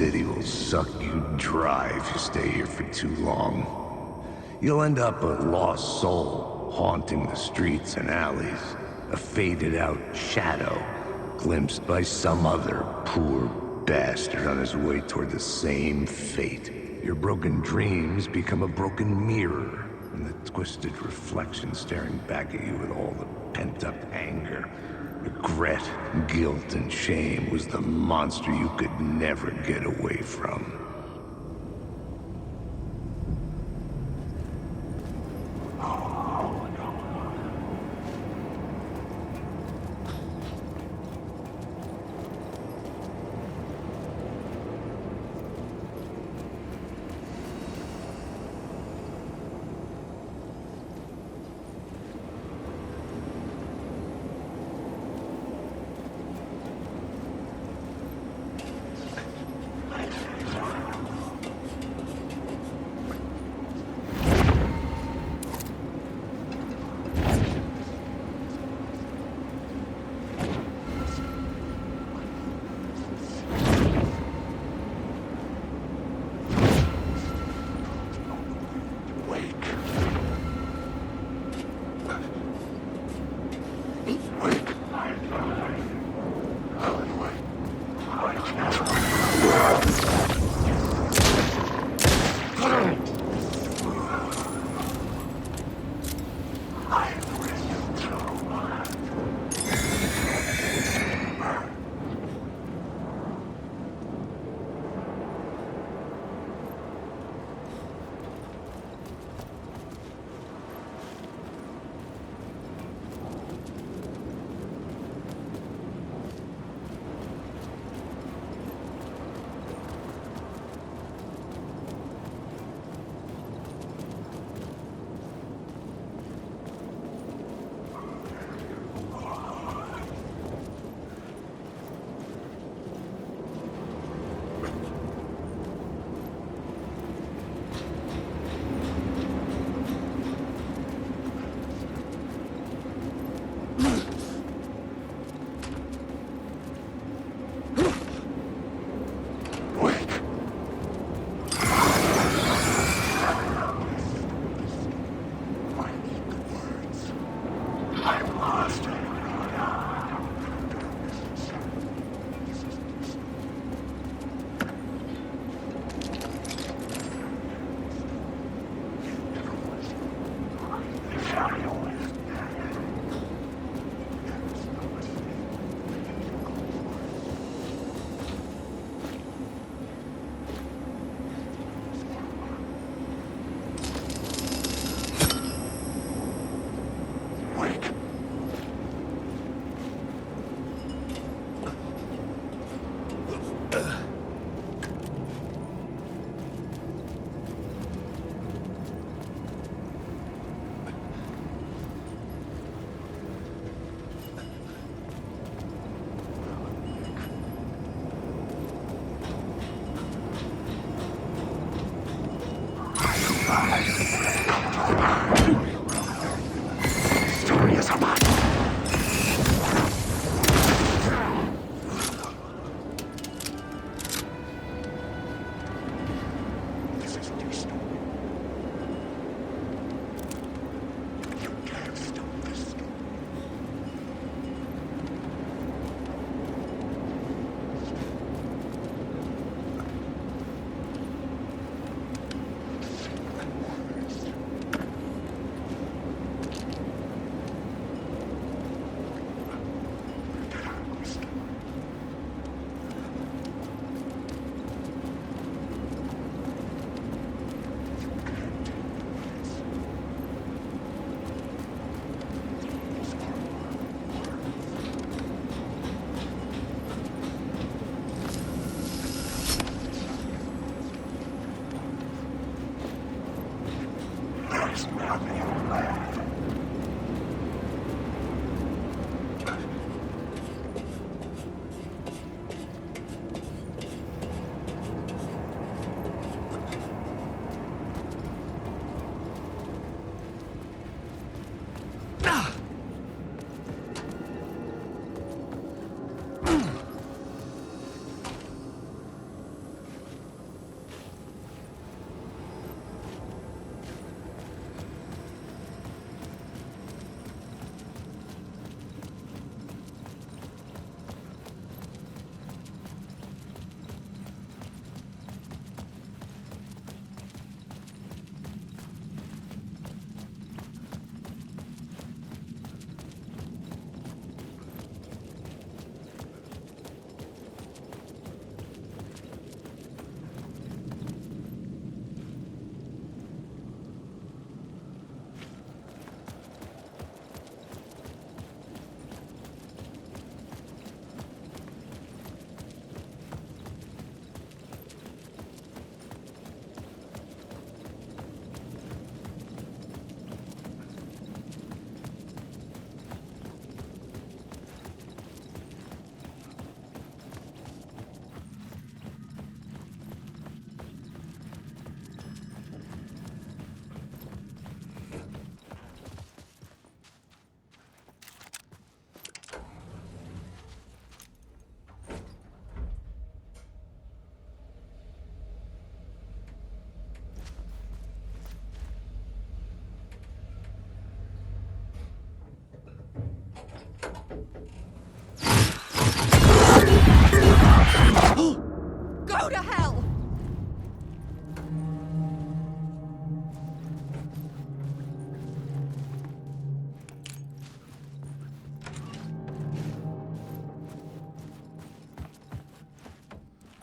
City will suck you dry if you stay here for too long. You'll end up a lost soul, haunting the streets and alleys. A faded-out shadow, glimpsed by some other poor bastard on his way toward the same fate. Your broken dreams become a broken mirror, and the twisted reflection staring back at you with all the pent-up anger. Regret, guilt, and shame was the monster you could never get away from.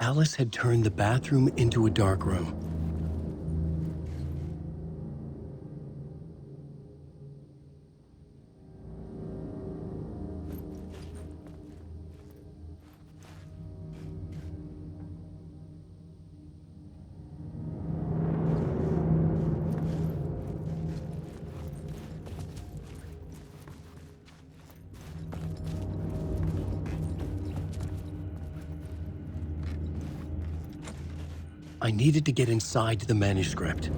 Alice had turned the bathroom into a dark room. I needed to get inside the manuscript.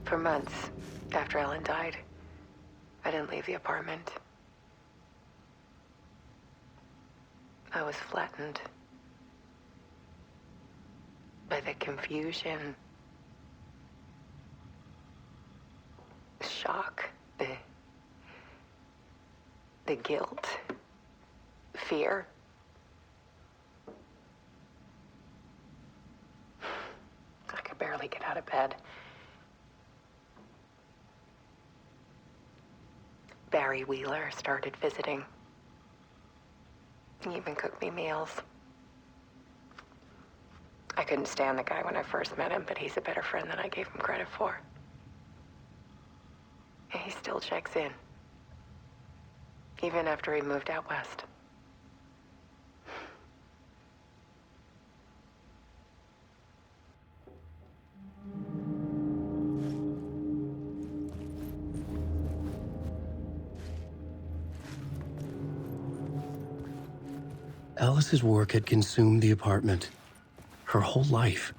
For months after Ellen died, I didn't leave the apartment. I was flattened by the confusion, the shock, the guilt, fear. I could barely get out of bed. Barry Wheeler started visiting. He even cooked me meals. I couldn't stand the guy when I first met him, but he's a better friend than I gave him credit for. And he still checks in, even after he moved out west. Alice's work had consumed the apartment, her whole life.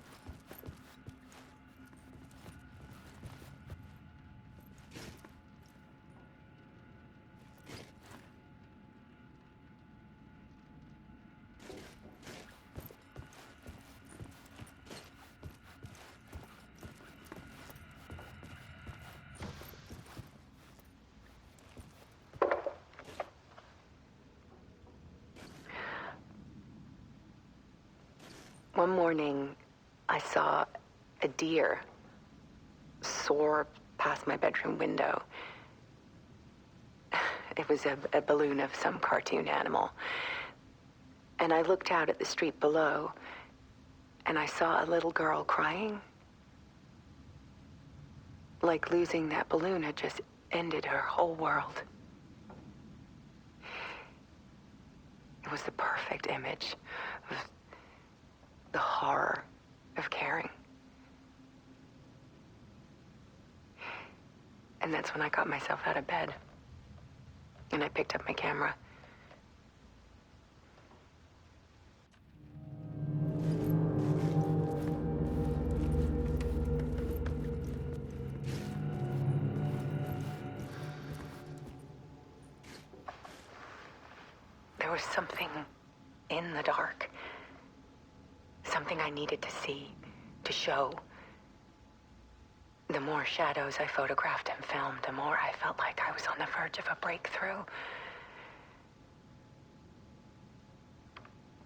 One morning, I saw a deer soar past my bedroom window. It was a balloon of some cartoon animal. And I looked out at the street below, and I saw a little girl crying. Like losing that balloon had just ended her whole world. It was the perfect image of the horror of caring. And that's when I got myself out of bed. And I picked up my camera. There was something in the dark. Something I needed to see, to show. The more shadows I photographed and filmed, the more I felt like I was on the verge of a breakthrough.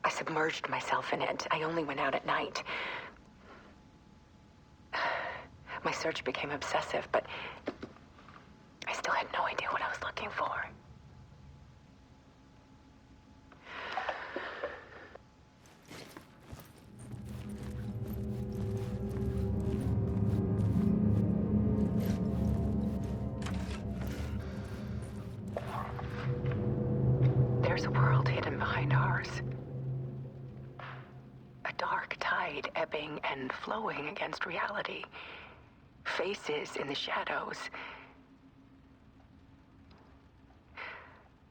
I submerged myself in it. I only went out at night. My search became obsessive, but I still had no idea what I was looking for. There's a world hidden behind ours. A dark tide ebbing and flowing against reality. Faces in the shadows.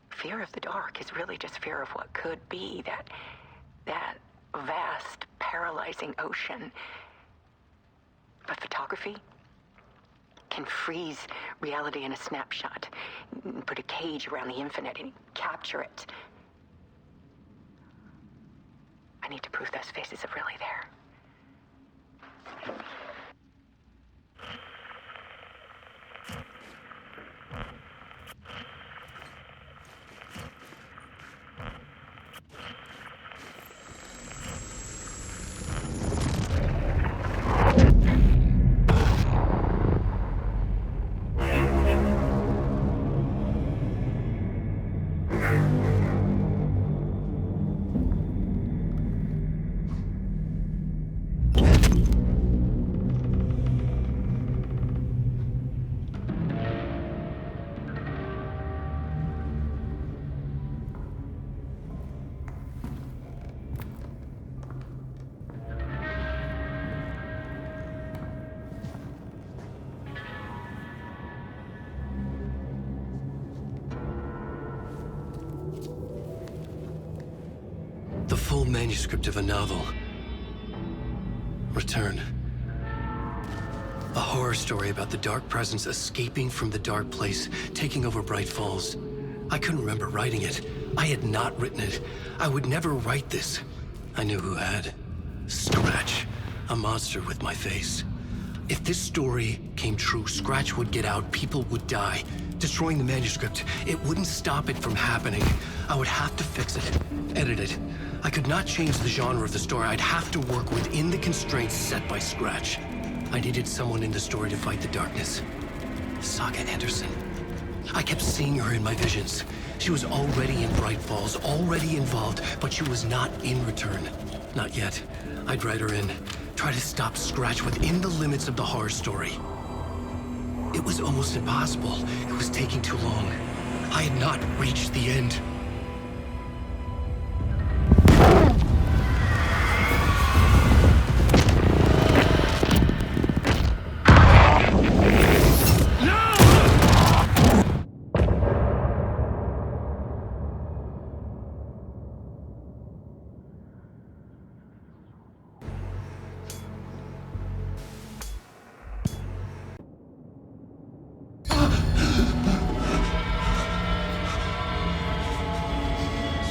Fear of the dark is really just fear of what could be, that vast, paralyzing ocean. But photography can freeze reality in a snapshot, put a cage around the infinite and capture it. need to prove those faces are really there. The full manuscript of a novel. Return. A horror story about the dark presence escaping from the dark place, taking over Bright Falls. I couldn't remember writing it. I had not written it. I would never write this. I knew who had. Scratch. A monster with my face. If this story came true, Scratch would get out, people would die. Destroying the manuscript, it wouldn't stop it from happening. I would have to fix it, edit it. I could not change the genre of the story. I'd have to work within the constraints set by Scratch. I needed someone in the story to fight the darkness. Saga Anderson. I kept seeing her in my visions. She was already in Bright Falls, already involved, but she was not in Return. Not yet. I'd write her in. Try to stop Scratch within the limits of the horror story. It was almost impossible. It was taking too long. I had not reached the end.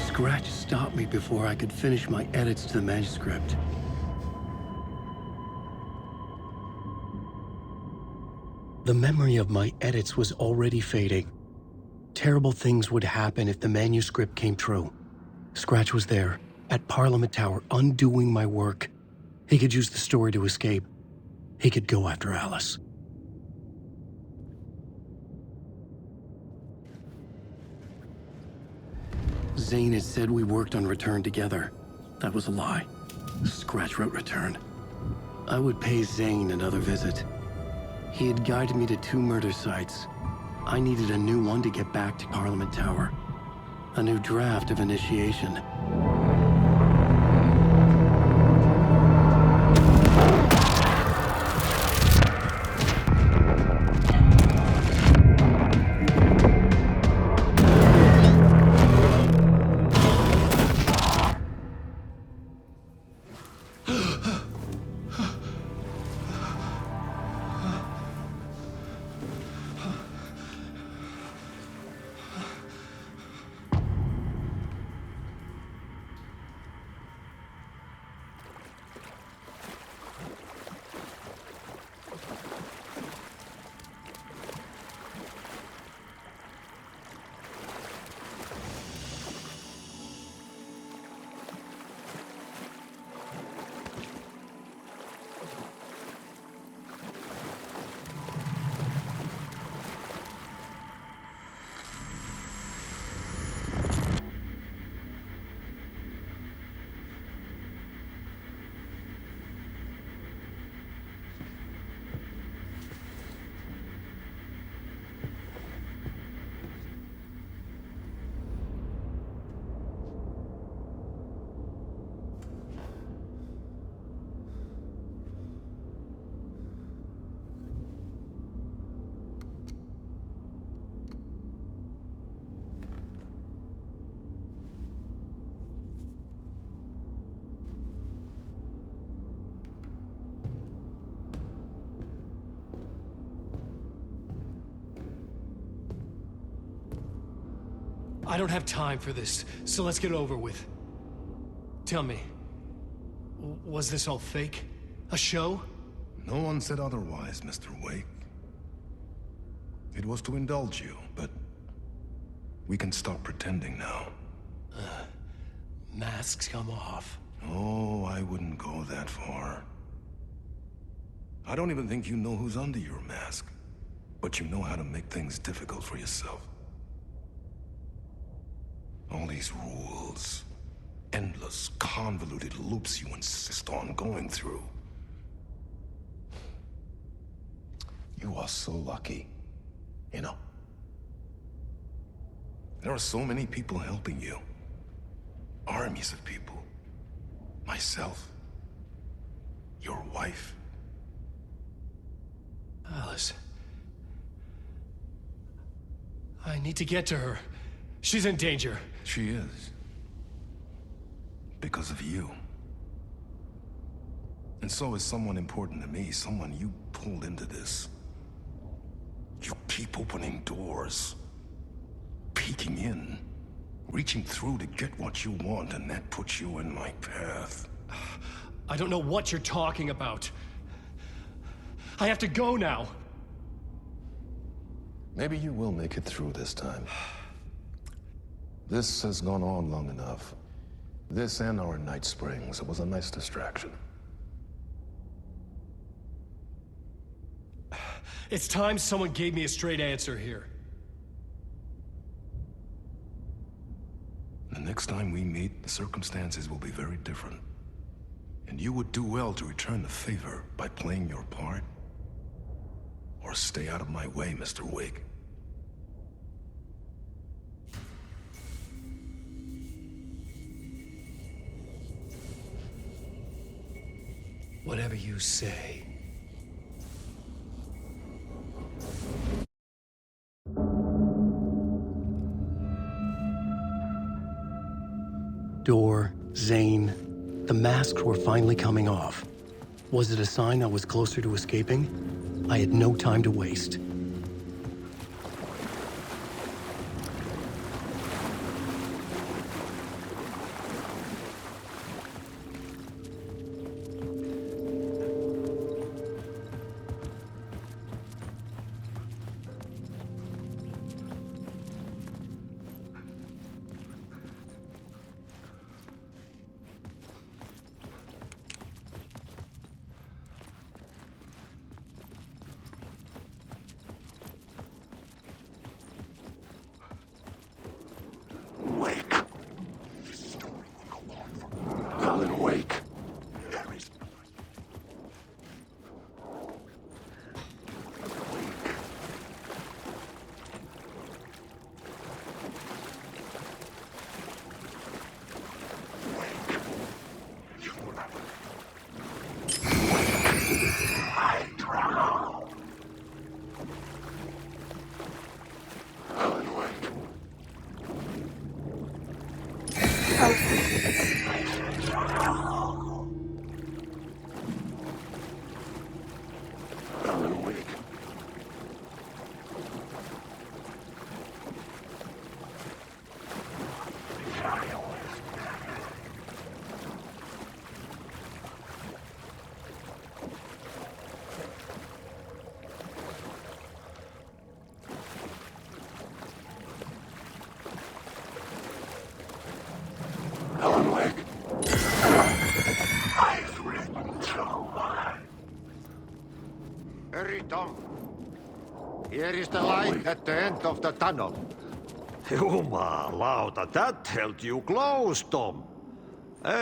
Scratch stopped me before I could finish my edits to the manuscript. The memory of my edits was already fading. Terrible things would happen if the manuscript came true. Scratch was there, at Parliament Tower, undoing my work. He could use the story to escape. He could go after Alice. Zane had said we worked on Return together. That was a lie. Scratch wrote Return. I would pay Zane another visit. He had guided me to 2 murder sites. I needed a new one to get back to Parliament Tower. A new draft of initiation. I don't have time for this, so let's get it over with. Tell me, Was this all fake? A show? No one said otherwise, Mr. Wake. It was to indulge you, but we can stop pretending now. Masks come off. Oh, I wouldn't go that far. I don't even think you know who's under your mask, but you know how to make things difficult for yourself. All these rules, endless, convoluted loops you insist on going through. You are so lucky, you know. There are so many people helping you. Armies of people. Myself. Your wife. Alice. I need to get to her. She's in danger. She is. Because of you. And so is someone important to me, someone you pulled into this. You keep opening doors. Peeking in. Reaching through to get what you want, and that puts you in my path. I don't know what you're talking about. I have to go now. Maybe you will make it through this time. This has gone on long enough. This and our Night Springs. It was a nice distraction. It's time someone gave me a straight answer here. The next time we meet, the circumstances will be very different. And you would do well to return the favor by playing your part. Or stay out of my way, Mr. Wake. Whatever you say. Door, Zane, the masks were finally coming off. Was it a sign I was closer to escaping? I had no time to waste. Wake. Alan Wake. Alan Wake. I've written so much. Hurry, Tom. Here is the light at the end of the tunnel. Jumalauta, that held you close, Tom.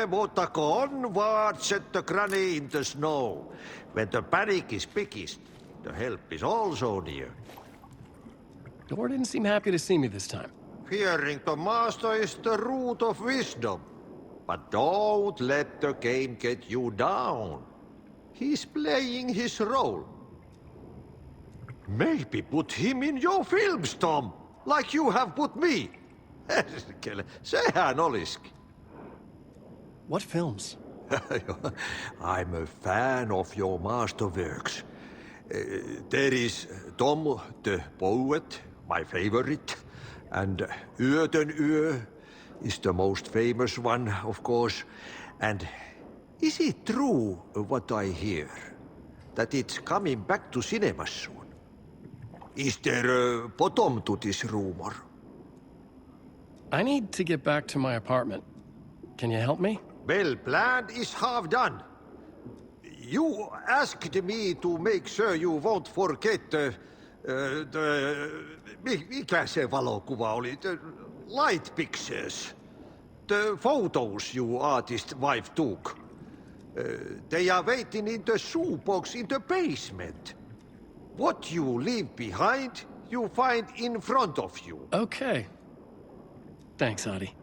Mutta go onward, set the granny in the snow. When the panic is biggest, the help is also near. Door didn't seem happy to see me this time. Fearing the master is the root of wisdom. But don't let the game get you down. He's playing his role. Maybe put him in your films, Tom, like you have put me. Sehän olisikin. What films? I'm a fan of your masterworks. There is Tom the Poet, my favorite, and Yö is the most famous one, of course, and Is it true what I hear? That it's coming back to cinemas soon? Is there a bottom to this rumor? I need to get back to my apartment. Can you help me? Well, plan is half done. You asked me to make sure you won't forget mikä se valokuva oli? The light pictures. The photos you artist wife took. They are waiting in the shoebox in the basement. What you leave behind, you find in front of you. Okay. Thanks, Adi.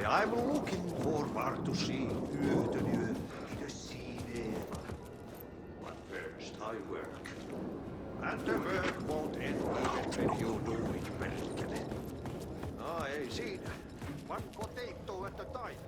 I'm looking forward to seeing Yötön in the cinema. But first I work. And the work won't end even when you do it, perkele. No, ei siinä. One potato at a time.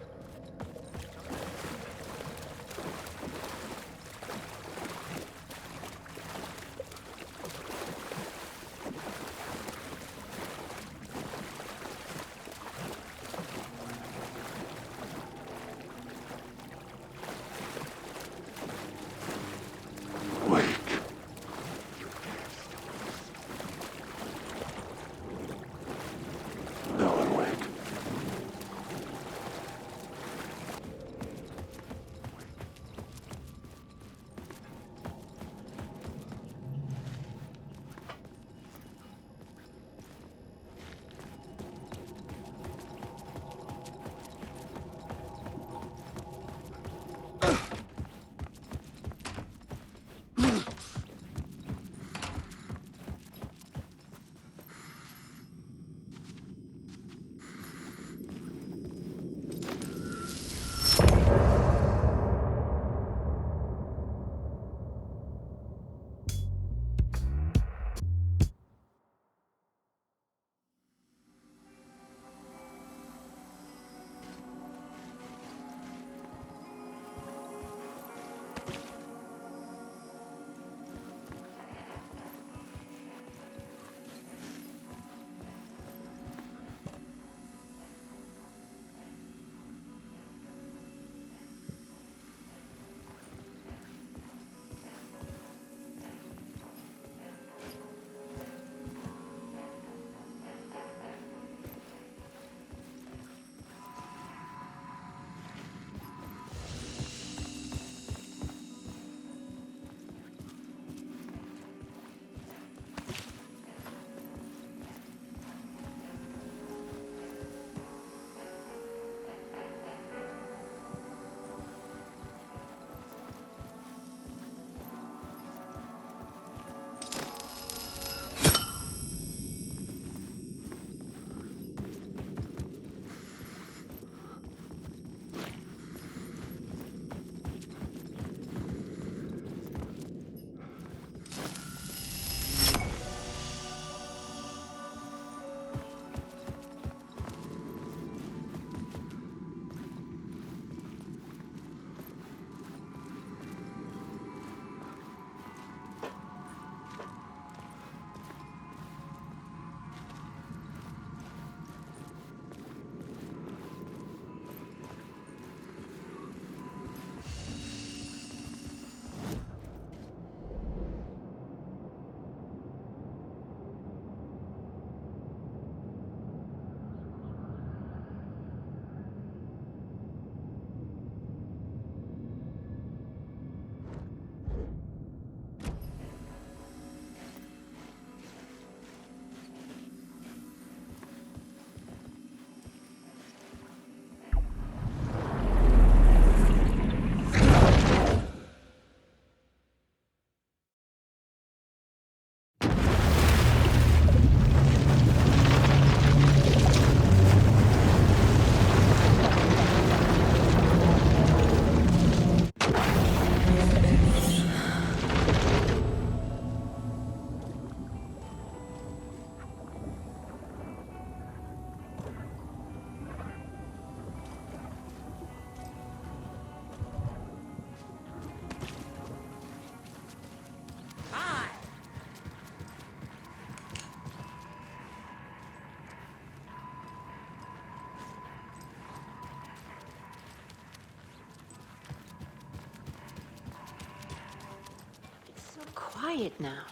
quiet now.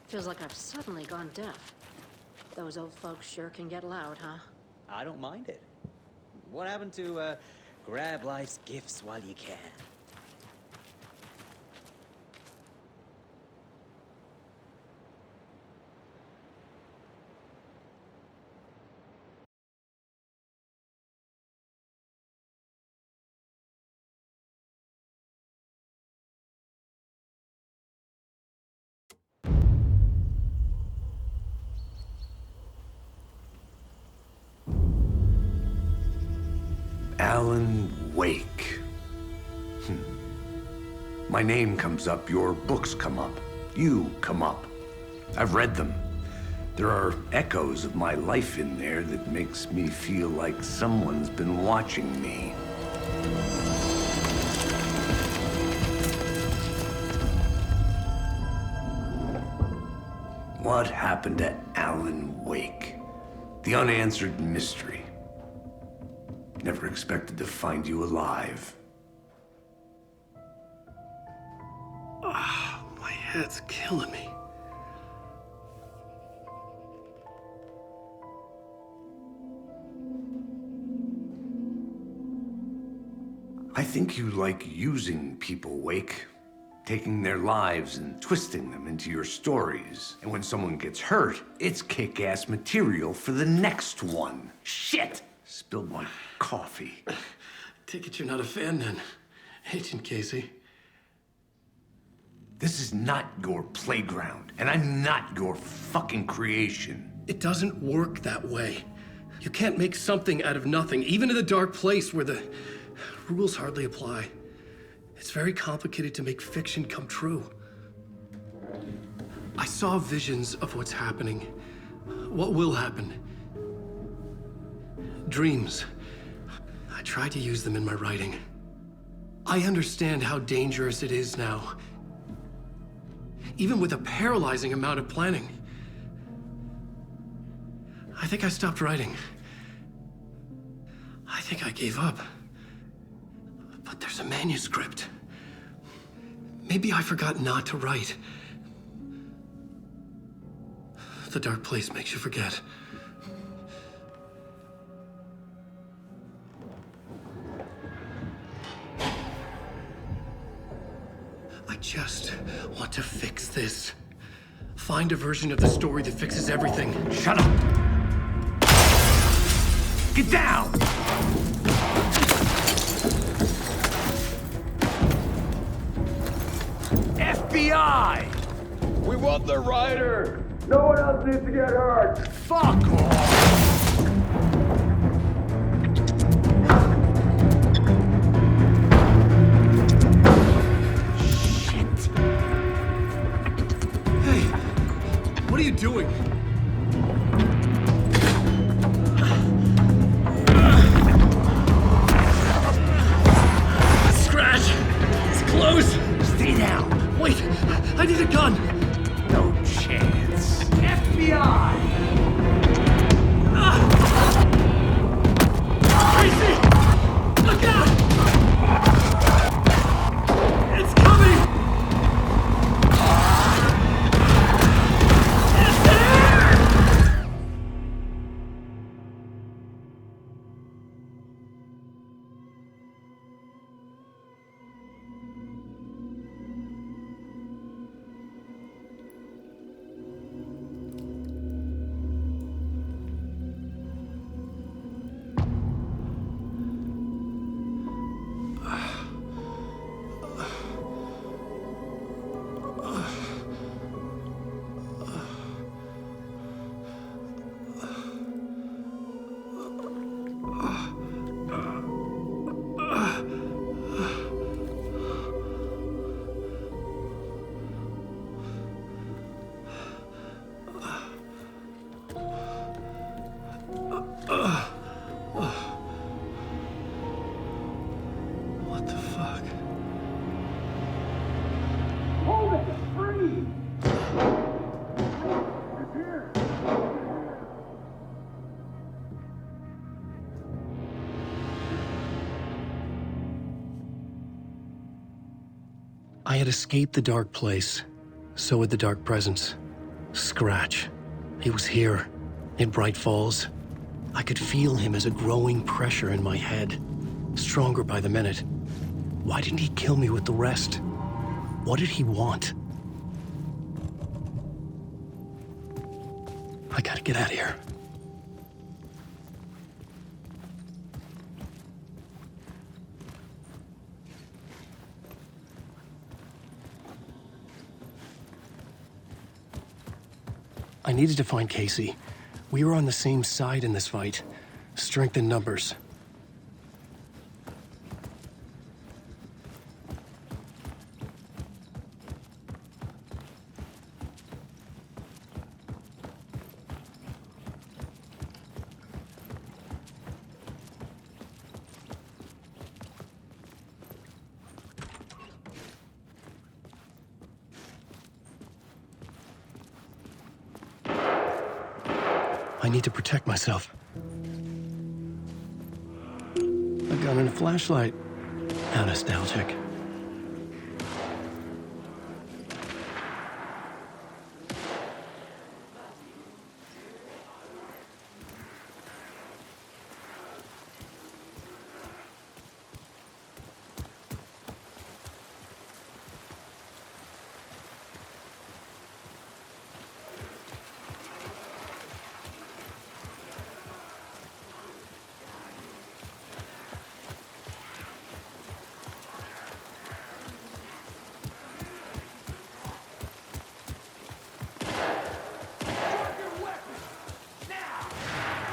Feels like I've suddenly gone deaf. Those old folks sure can get loud, huh? I don't mind it. What happened to, grab life's gifts while you can? Alan Wake. My name comes up, your books come up, you come up. I've read them. There are echoes of my life in there that makes me feel like someone's been watching me. What happened to Alan Wake? The unanswered mystery. Never expected to find you alive. My head's killing me. I think you like using people, Wake. Taking their lives and twisting them into your stories. And when someone gets hurt, it's kick-ass material for the next one. Shit! Spilled my coffee. Take it you're not a fan then, Agent Casey. This is not your playground, and I'm not your fucking creation. It doesn't work that way. You can't make something out of nothing, even in a dark place where the rules hardly apply. It's very complicated to make fiction come true. I saw visions of what's happening, what will happen. Dreams. I tried to use them in my writing. I understand how dangerous it is now. Even with a paralyzing amount of planning. I think I stopped writing. I think I gave up. But there's a manuscript. Maybe I forgot not to write. The dark place makes you forget. I just want to fix this. Find a version of the story that fixes everything. Shut up! Get down! FBI! We want the rider! No one else needs to get hurt! Fuck off! What are you doing? Scratch! It's close! Stay down! Wait! I need a gun! No chance. FBI! Casey! Look out! It's coming! What the fuck? Hold it! Free! It's here! I had escaped the dark place, So would the Dark Presence. Scratch. He was here, in Bright Falls. I could feel him as a growing pressure in my head, stronger by the minute. Why didn't he kill me with the rest? What did he want? I gotta get out of here. I needed to find Casey. We were on the same side in this fight. Strength in numbers. I need to protect myself. A gun and a flashlight. How nostalgic.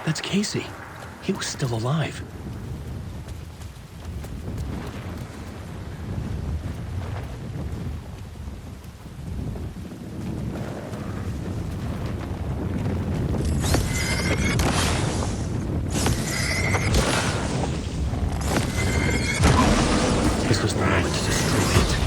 That's Casey. He was still alive. This was the moment to destroy it.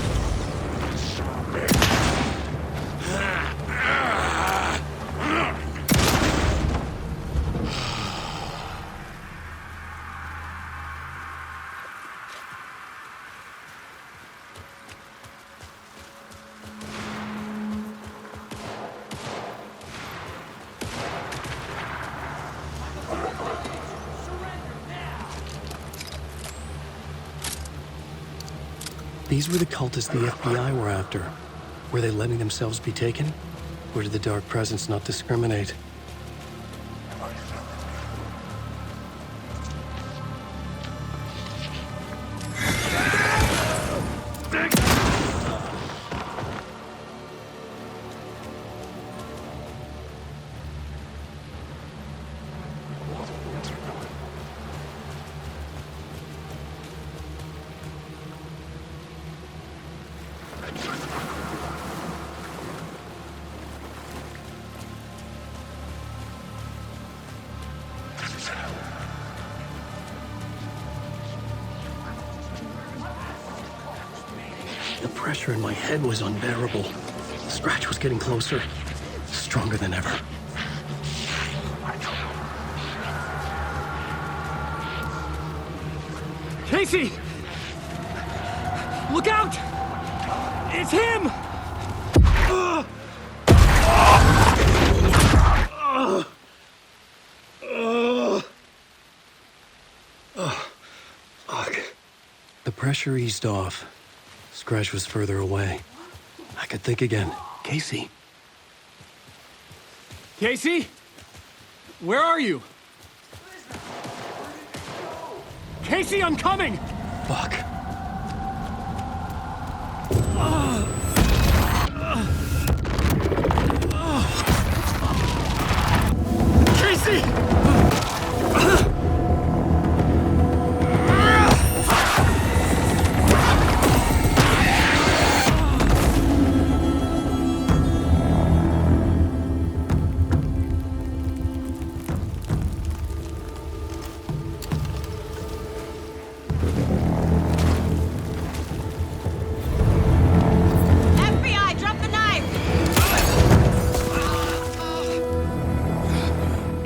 These were the cultists the FBI were after. Were they letting themselves be taken? Or did the Dark Presence not discriminate? The pressure in my head was unbearable. Scratch was getting closer, stronger than ever. Casey! Look out! It's him! Fuck. The pressure eased off. Scratch was further away. I could think again. Casey. Casey? Where are you? Casey, I'm coming! Fuck. Casey! FBI, drop the knife!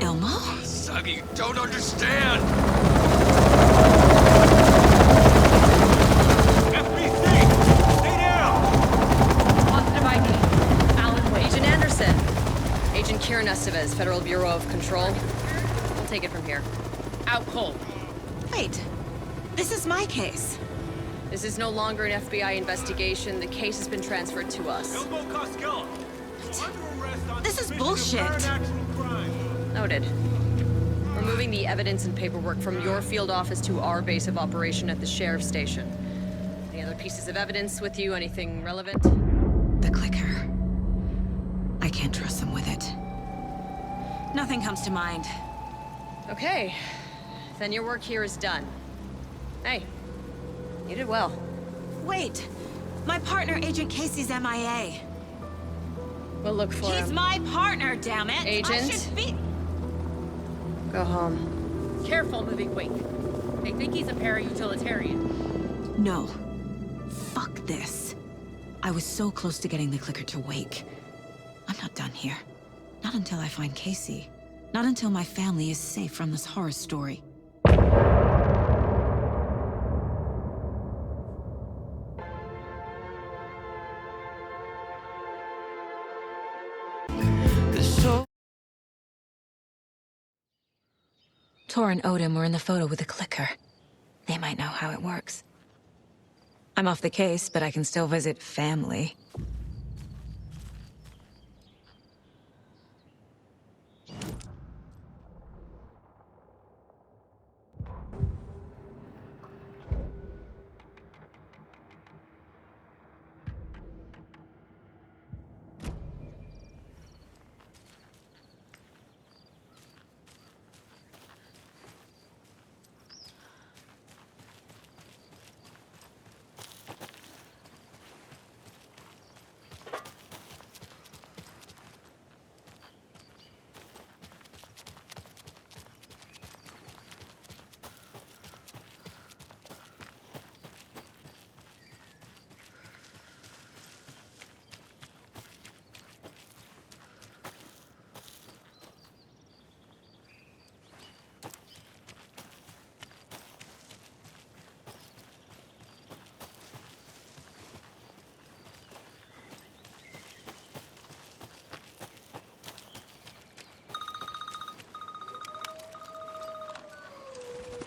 Elmo? Federal Bureau of Control. We'll take it from here. Out cold. Wait. This is my case. This is no longer an FBI investigation. The case has been transferred to us. This is bullshit. Noted. We're moving the evidence and paperwork from your field office to our base of operation at the sheriff's station. Any other pieces of evidence with you? Anything relevant? The clicker. I can't trust them with it. Nothing comes to mind. Okay. Then your work here is done. Hey, you did well. Wait! My partner, Agent Casey's MIA. We'll look for him. He's my partner, damn it! Agent? I should be... Go home. Careful moving Wake. They think he's a para-utilitarian. No. Fuck this. I was so close to getting the clicker to Wake. I'm not done here. Not until I find Casey. Not until my family is safe from this horror story. Tor and Odin were in the photo with the clicker. They might know how it works. I'm off the case, but I can still visit family.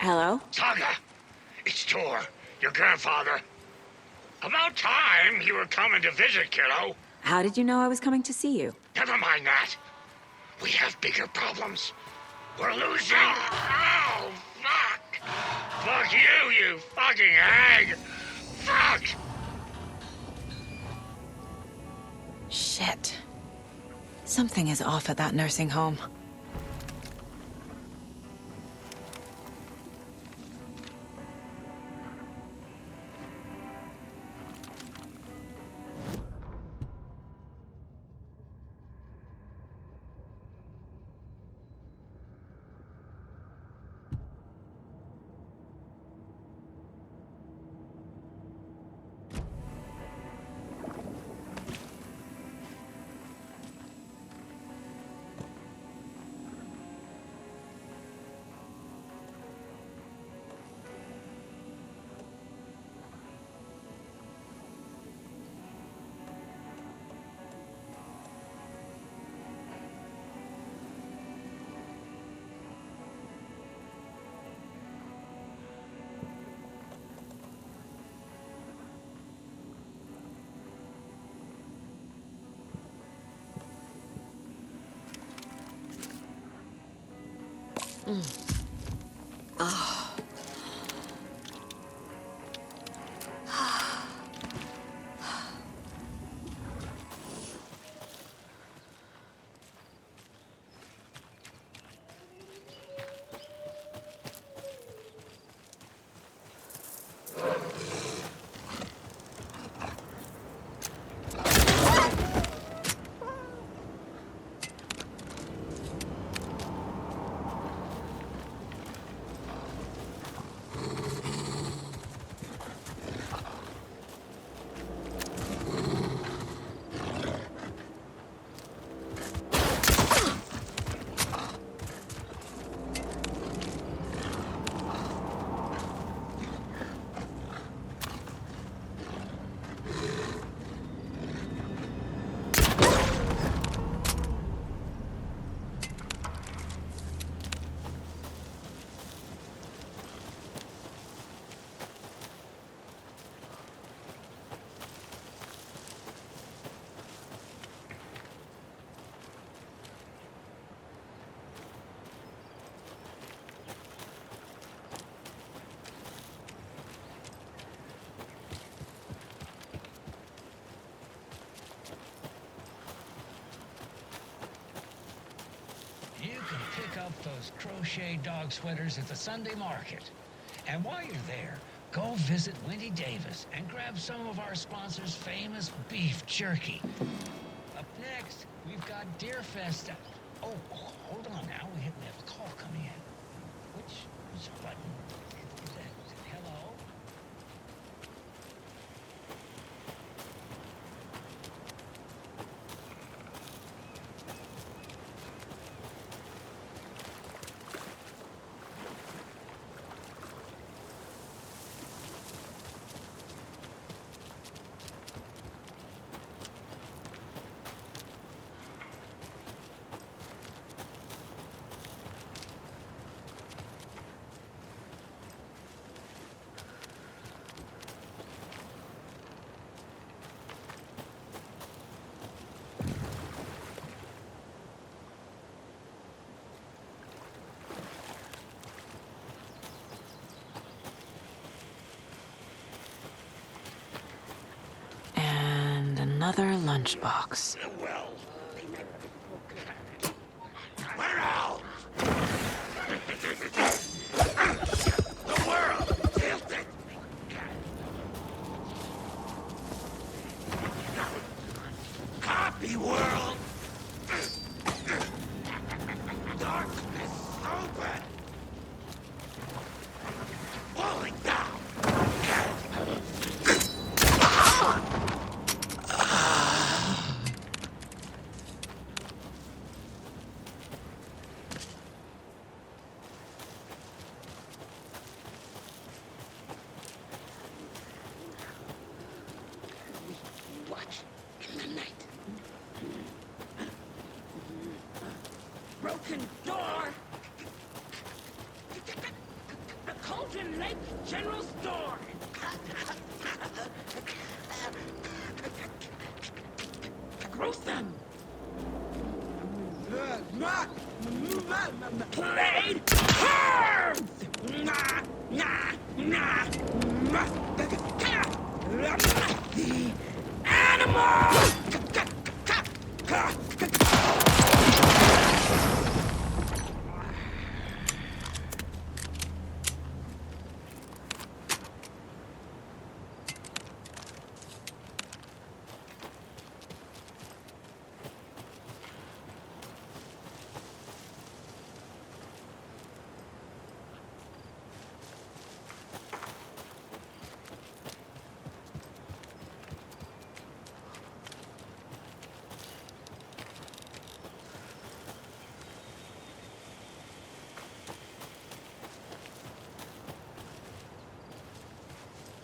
Hello? Saga! It's Tor, your grandfather. About time you were coming to visit, kiddo. How did you know I was coming to see you? Never mind that. We have bigger problems. We're losing. Oh, fuck! Fuck you, you fucking hag! Fuck! Shit. Something is off at that nursing home. Oh. those crochet dog sweaters at the Sunday market. And while you're there, go visit Winnie Davis and grab some of our sponsor's famous beef jerky. Up next, we've got Deerfest. Oh, hold on now. We have a call coming in. Which button? Is that hello? Another lunchbox. Well, we're out! The world tilted! Copy world! Darkness open! Falling down! Watch in the night. Broken door! The Cauldron Lake General Store! Gruesome! Played cards! The animal!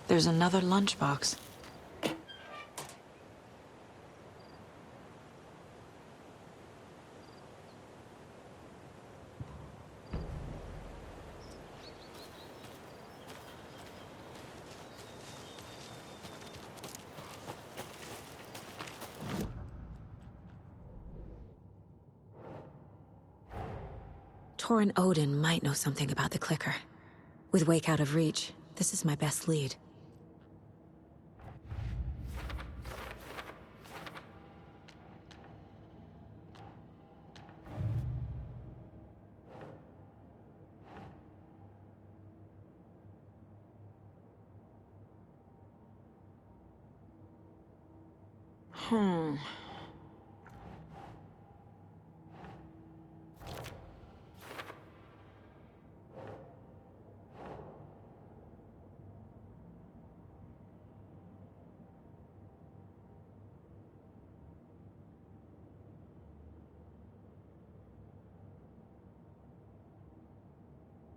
There's another lunchbox. Torrin Odin might know something about the clicker. With Wake out of reach, this is my best lead.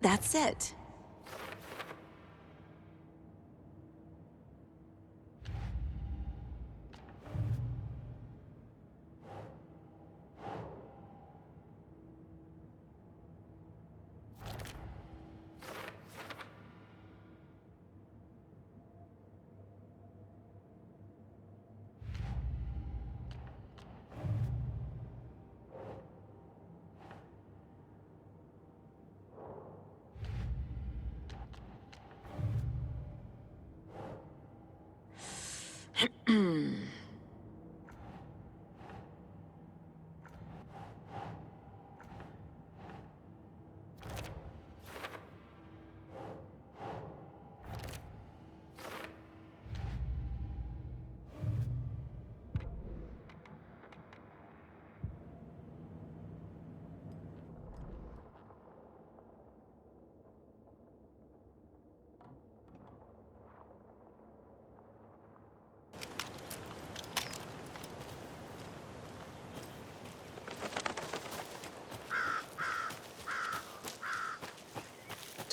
That's it.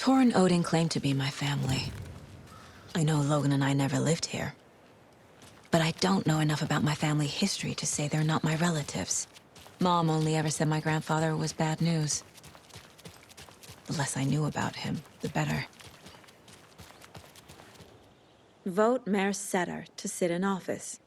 Tor and Odin claim to be my family. I know Logan and I never lived here. But I don't know enough about my family history to say they're not my relatives. Mom only ever said my grandfather was bad news. The less I knew about him, the better. Vote Mayor Setter to sit in office.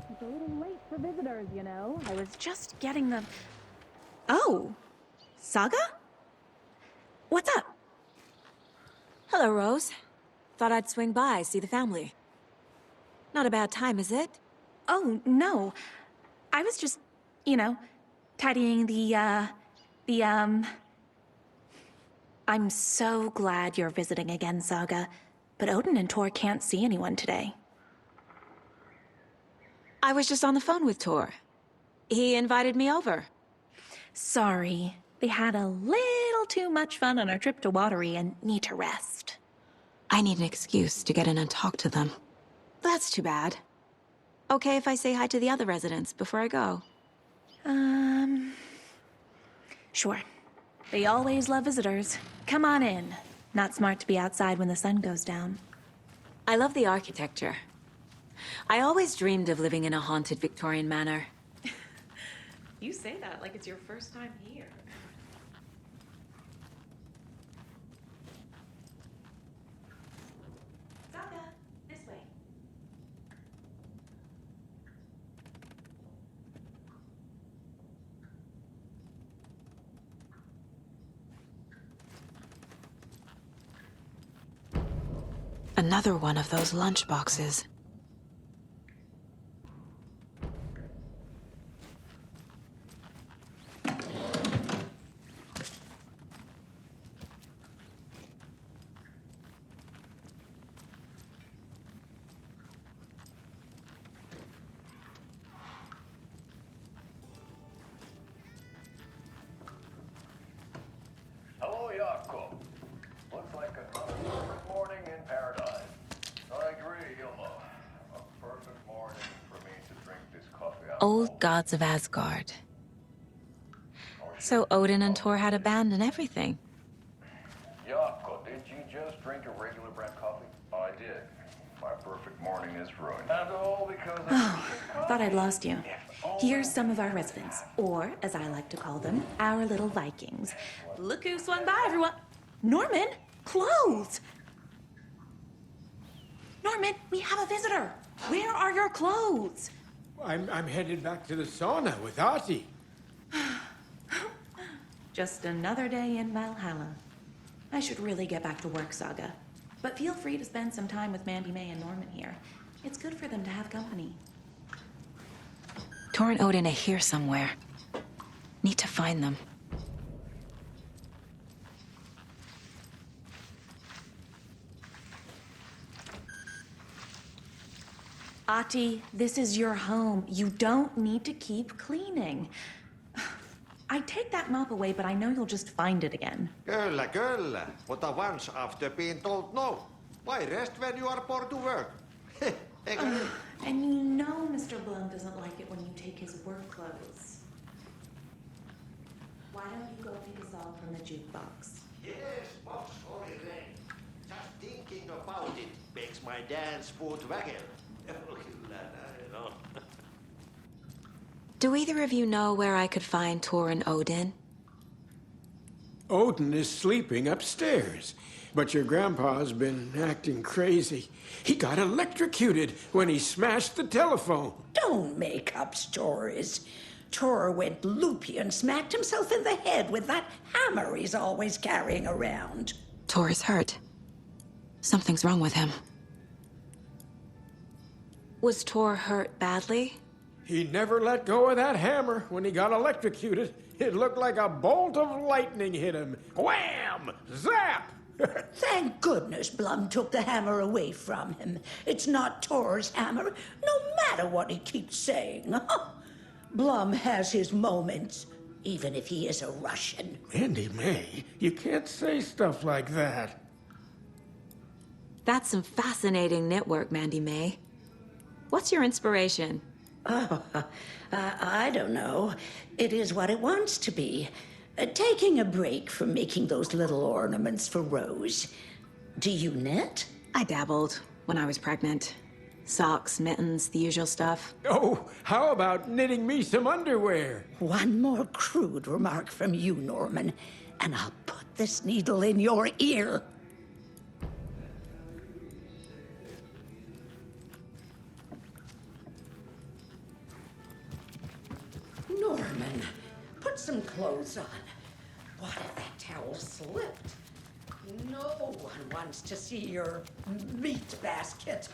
It's a little late for visitors, you know. I was just getting the... Oh! Saga? What's up? Hello, Rose. Thought I'd swing by, see the family. Not a bad time, is it? Oh, no. I was just, you know, tidying the... I'm so glad you're visiting again, Saga. But Odin and Tor can't see anyone today. I was just on the phone with Tor. He invited me over. Sorry. They had a little too much fun on our trip to Watery and need to rest. I need an excuse to get in and talk to them. That's too bad. Okay if I say hi to the other residents before I go? Sure. They always love visitors. Come on in. Not smart to be outside when the sun goes down. I love the architecture. I always dreamed of living in a haunted Victorian manor. You say that like it's your first time here. Saga, this way. Another one of those lunch boxes. Hello, Jakob. Looks like another perfect morning in paradise. I agree, Ilma. A perfect morning for me to drink this coffee out. Old gods of Asgard. So Odin and Tor had a band and everything. Jakob, did you just drink a regular brand coffee? I did. My perfect morning is ruined. And all because of Thought I'd lost you. Here's some of our residents, or, as I like to call them, our little Vikings. Look who swung by, everyone. Norman, clothes! Norman, we have a visitor. Where are your clothes? I'm headed back to the sauna with Artie. Just another day in Valhalla. I should really get back to work, Saga. But feel free to spend some time with Mandy May and Norman here. It's good for them to have company. Tor and Odin are here somewhere. Need to find them. Ahti, this is your home. You don't need to keep cleaning. I'd take that mop away, but I know you'll just find it again. Kyllä, kyllä. But once after being told no. Why rest when you are bored to work? And you know Mr. Blum doesn't like it when you take his work clothes. Why don't you go pick a song from the jukebox? Yes, boss, sorry, Rain. Just thinking about it. Makes my dance foot waggle. Do either of you know where I could find Tor and Odin? Odin is sleeping upstairs, but your grandpa's been acting crazy. He got electrocuted when he smashed the telephone. Don't make up stories. Tor went loopy and smacked himself in the head with that hammer he's always carrying around. Tor is hurt. Something's wrong with him. Was Tor hurt badly? He never let go of that hammer when he got electrocuted. It looked like a bolt of lightning hit him. Wham! Zap! Thank goodness Blum took the hammer away from him. It's not Tor's hammer, no matter what he keeps saying. Blum has his moments, even if he is a Russian. Mandy May, you can't say stuff like that. That's some fascinating knitwork, Mandy May. What's your inspiration? Oh, I don't know. It is what it wants to be. Taking a break from making those little ornaments for Rose. Do you knit? I dabbled when I was pregnant. Socks, mittens, the usual stuff. Oh, how about knitting me some underwear? One more crude remark from you, Norman, and I'll put this needle in your ear. Norman, put some clothes on. What if that towel slipped? No one wants to see your meat basket.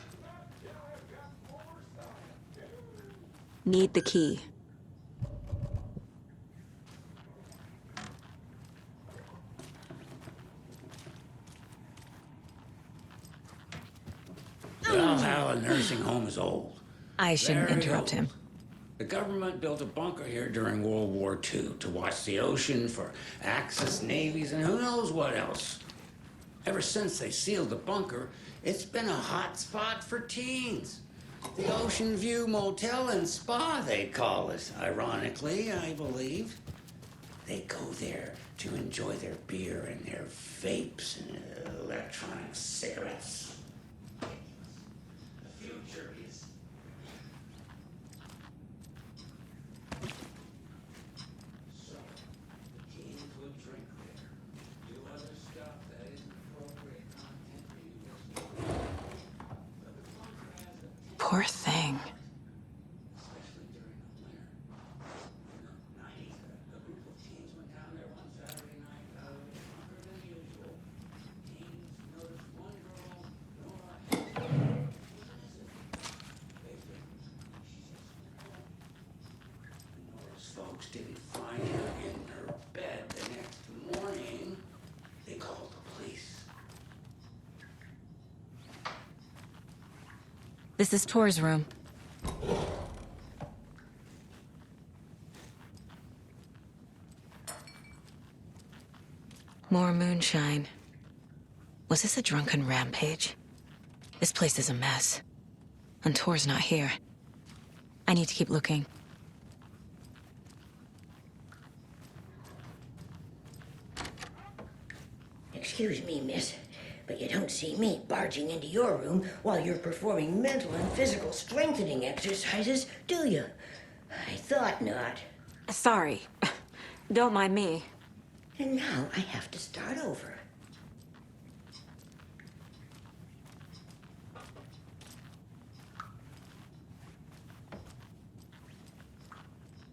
Need the key. Well, how a nursing home is old. I shouldn't Very interrupt old. him. The government built a bunker here during World War II to watch the ocean for Axis navies and who knows what else. Ever since they sealed the bunker, it's been a hot spot for teens. The Ocean View Motel and Spa, they call it. Ironically, I believe. They go there to enjoy their beer and their vapes and electronic cigarettes. The future is... So, the teens would drink there, do other stuff that isn't appropriate content for you listeners. But the bunker has a Poor thing. especially during the winter. In the 90s, a group of teens went down there one Saturday night, got a little drunker than usual. Teens noticed one girl, Nora, Nora's folks didn't find her in her bed the next morning. They called the police. This is Tor's room. More moonshine. Was this a drunken rampage? This place is a mess. And Tor's not here. I need to keep looking. Excuse me, miss, but you don't see me barging into your room while you're performing mental and physical strengthening exercises, do you? I thought not. Sorry. Don't mind me. And now I have to start over.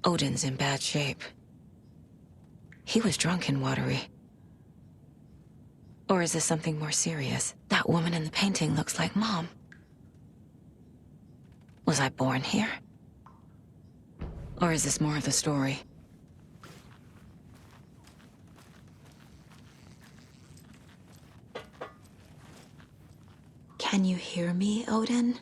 Odin's in bad shape. He was drunk and watery. Or is this something more serious? That woman in the painting looks like Mom. Was I born here? Or is this more of the story? Can you hear me, Odin?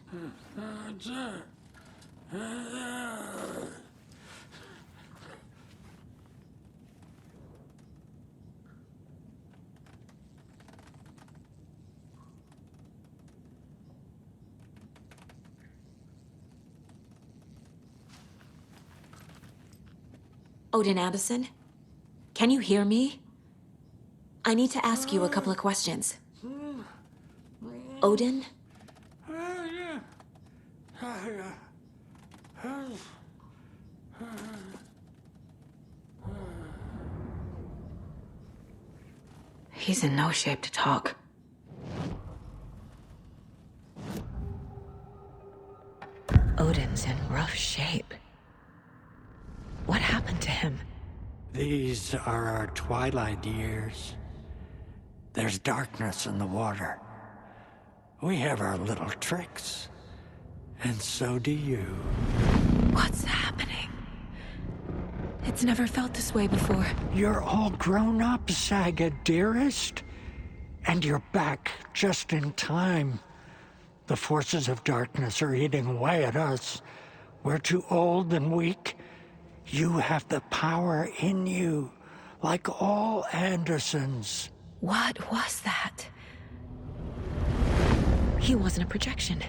Odin Anderson? Can you hear me? I need to ask you a couple of questions. Odin? He's in no shape to talk. Odin's in rough shape. What happened to him? These are our twilight years. There's darkness in the water. We have our little tricks. And so do you. What's happening? It's never felt this way before. You're all grown up, Saga, dearest. And you're back just in time. The forces of darkness are eating away at us. We're too old and weak. You have the power in you, like all Andersons. What was that? He wasn't a projection.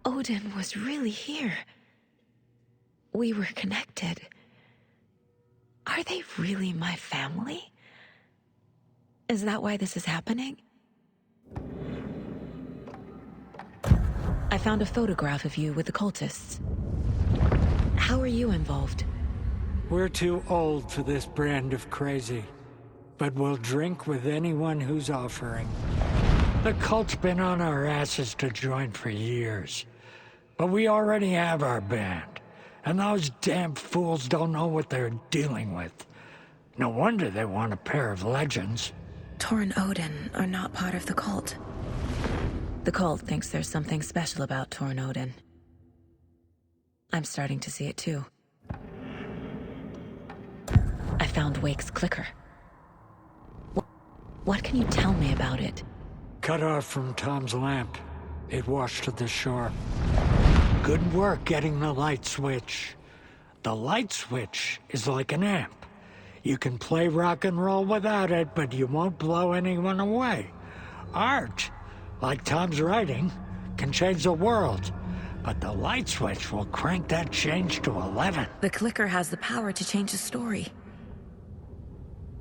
Odin was really here. We were connected. Are they really my family? Is that why this is happening? I found a photograph of you with the cultists. How are you involved? We're too old for this brand of crazy, but we'll drink with anyone who's offering. The cult's been on our asses to join for years, but we already have our band, and those damn fools don't know what they're dealing with. No wonder they want a pair of legends. Tor and Odin are not part of the cult. The cult thinks there's something special about Tor and Odin. I'm starting to see it too. I found Wake's clicker. What can you tell me about it? Cut off from Tom's lamp. It washed to the shore. Good work getting the light switch. The light switch is like an amp. You can play rock and roll without it, but you won't blow anyone away. Art, like Tom's writing, can change the world. But the light switch will crank that change to 11. The clicker has the power to change the story.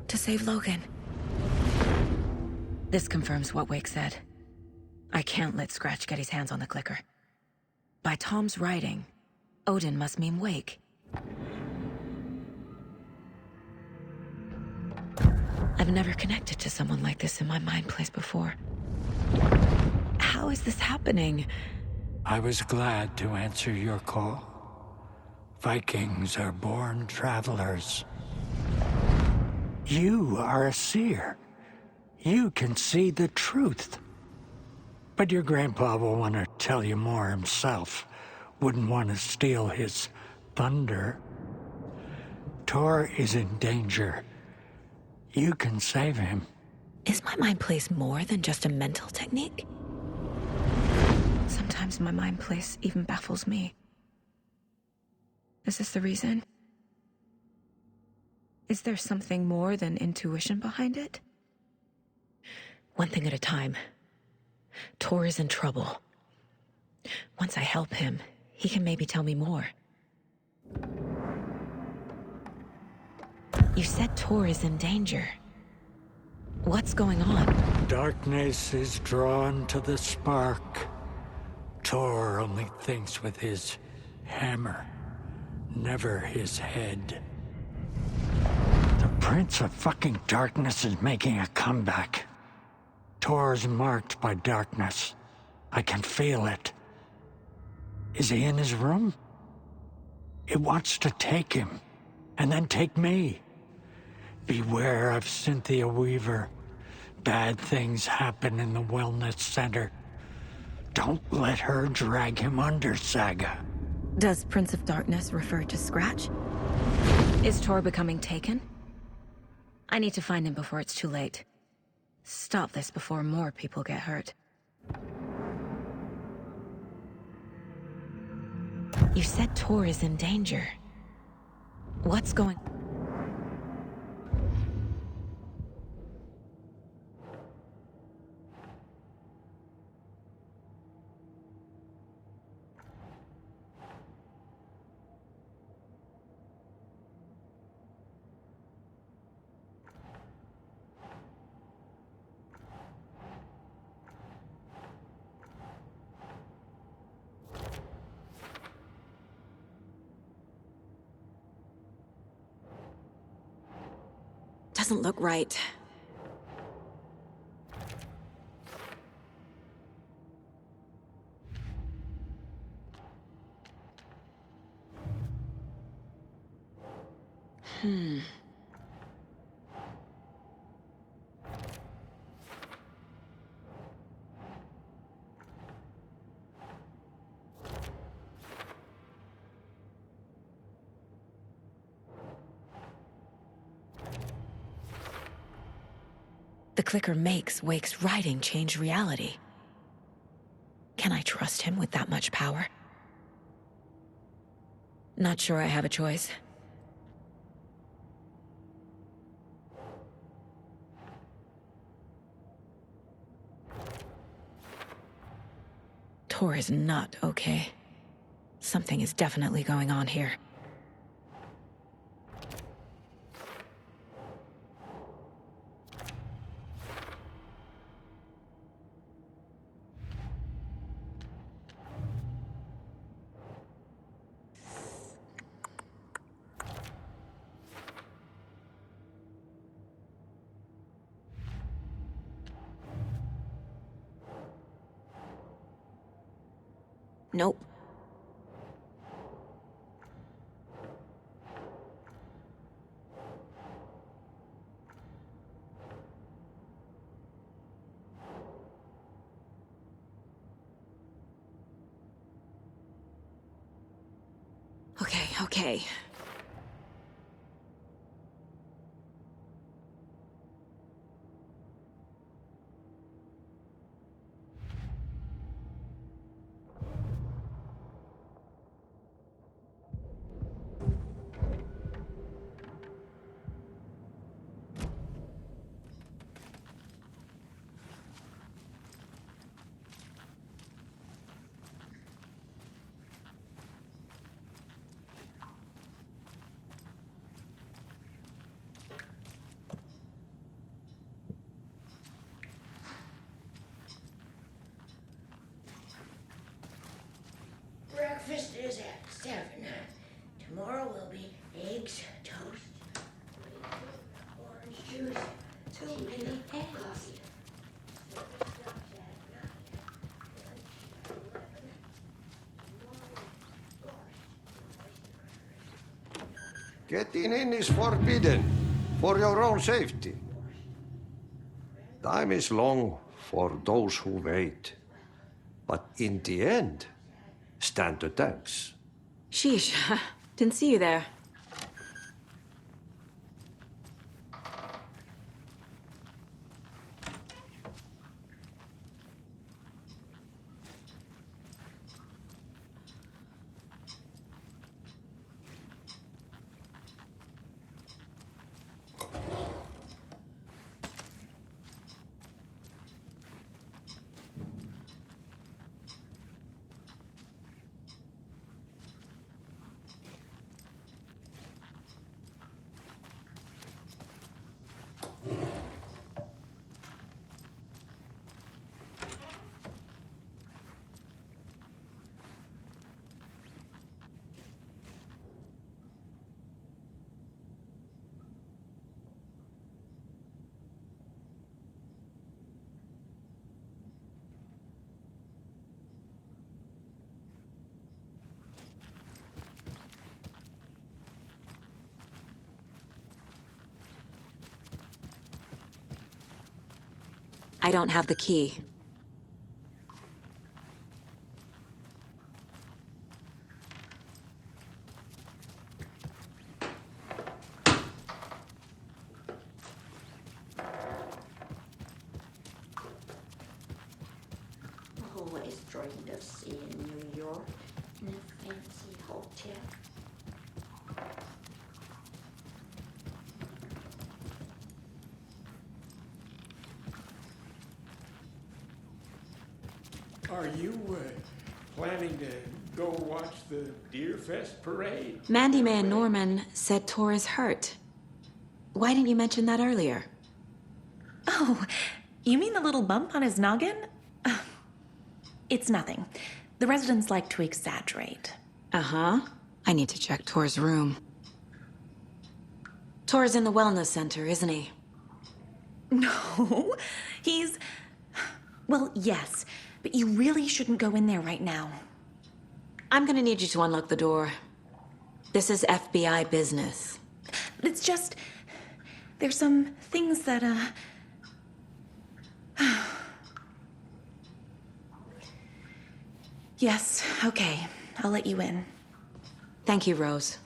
To save Logan. This confirms what Wake said. I can't let Scratch get his hands on the clicker. By Tom's writing, Odin must mean Wake. I've never connected to someone like this in my mind place before. How is this happening? I was glad to answer your call. Vikings are born travelers. You are a seer. You can see the truth. But your grandpa will want to tell you more himself. Wouldn't want to steal his thunder. Tor is in danger. You can save him. Is my mind place more than just a mental technique? Sometimes my mind place even baffles me. Is this the reason? Is there something more than intuition behind it? One thing at a time. Tor is in trouble. Once I help him, he can maybe tell me more. You said Tor is in danger. What's going on? Darkness is drawn to the spark. Tor only thinks with his hammer, never his head. The Prince of fucking Darkness is making a comeback. Tor's marked by darkness. I can feel it. Is he in his room? It wants to take him, and then take me. Beware of Cynthia Weaver. Bad things happen in the wellness center. Don't let her drag him under, Saga. Does Prince of Darkness refer to Scratch? Is Tor becoming taken? I need to find him before it's too late. Stop this before more people get hurt. You said Tor is in danger. What's going... Doesn't look right. The clicker makes Wake's writing change reality. Can I trust him with that much power? Not sure I have a choice. Tor is not okay. Something is definitely going on here. Nope. Okay. Breakfast is at 7. Tomorrow will be eggs, toast, orange juice, 2 mini eggs. Getting in is forbidden, for your own safety. Time is long for those who wait. But in the end, stand the thanks. Sheesh. Didn't see you there. I don't have the key. Always dreamed of seeing New York in a fancy hotel. Are you planning to go watch the Deer Fest parade? Mandy Man Norman said Tor is hurt. Why didn't you mention that earlier? Oh, you mean the little bump on his noggin? It's nothing. The residents like to exaggerate. Uh-huh. I need to check Tor's room. Tor's in the wellness center, isn't he? No, he's... Well, yes, but you really shouldn't go in there right now. I'm gonna need you to unlock the door. This is FBI business. It's just... There's some things that, Yes, okay. I'll let you in. Thank you, Rose.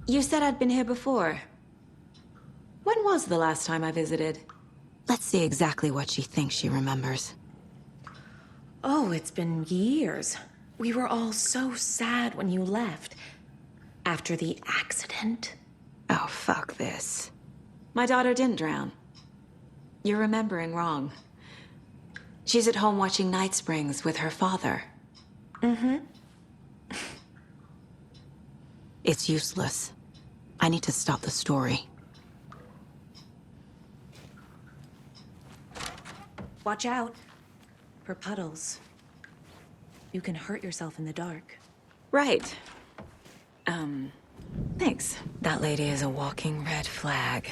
You said I'd been here before. When was the last time I visited? Let's see exactly what she thinks she remembers. Oh, it's been years. We were all so sad when you left. After the accident. Oh, fuck this. My daughter didn't drown. You're remembering wrong. She's at home watching Night Springs with her father. Mm-hmm. It's useless. I need to stop the story. Watch out for puddles. You can hurt yourself in the dark. Right. Thanks. That lady is a walking red flag.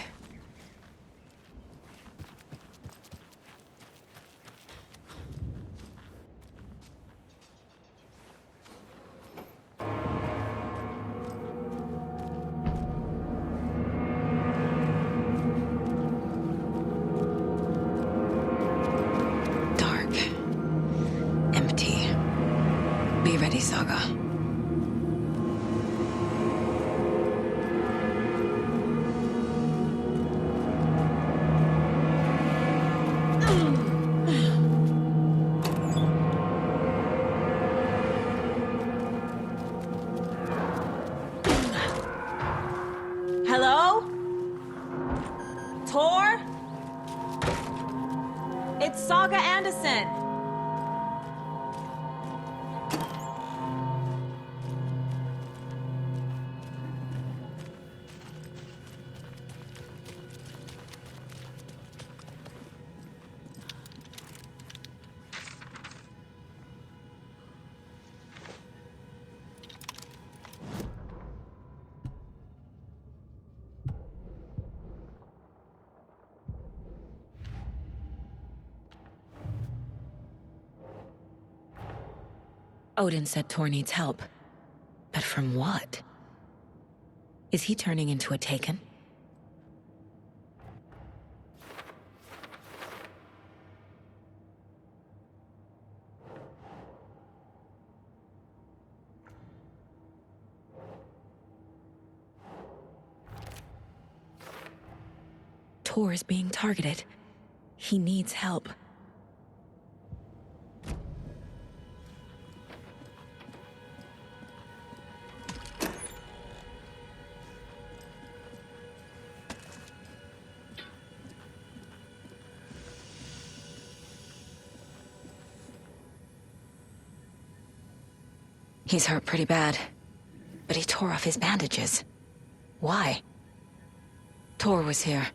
Dark. Empty. Be ready, Saga. Hello? Tor? It's Saga Anderson. Odin said Tor needs help. But from what? Is he turning into a Taken? Tor is being targeted. He needs help. He's hurt pretty bad, but he tore off his bandages. Why? Tor was here.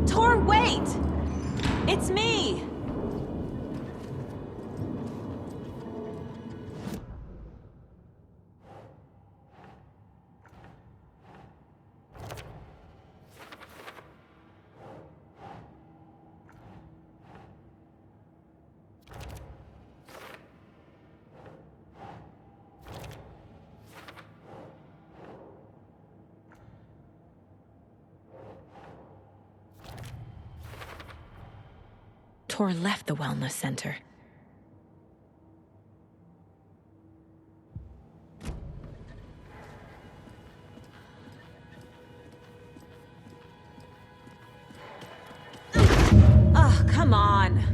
Tor, wait! It's me! Tor left the wellness center. Ugh, come on!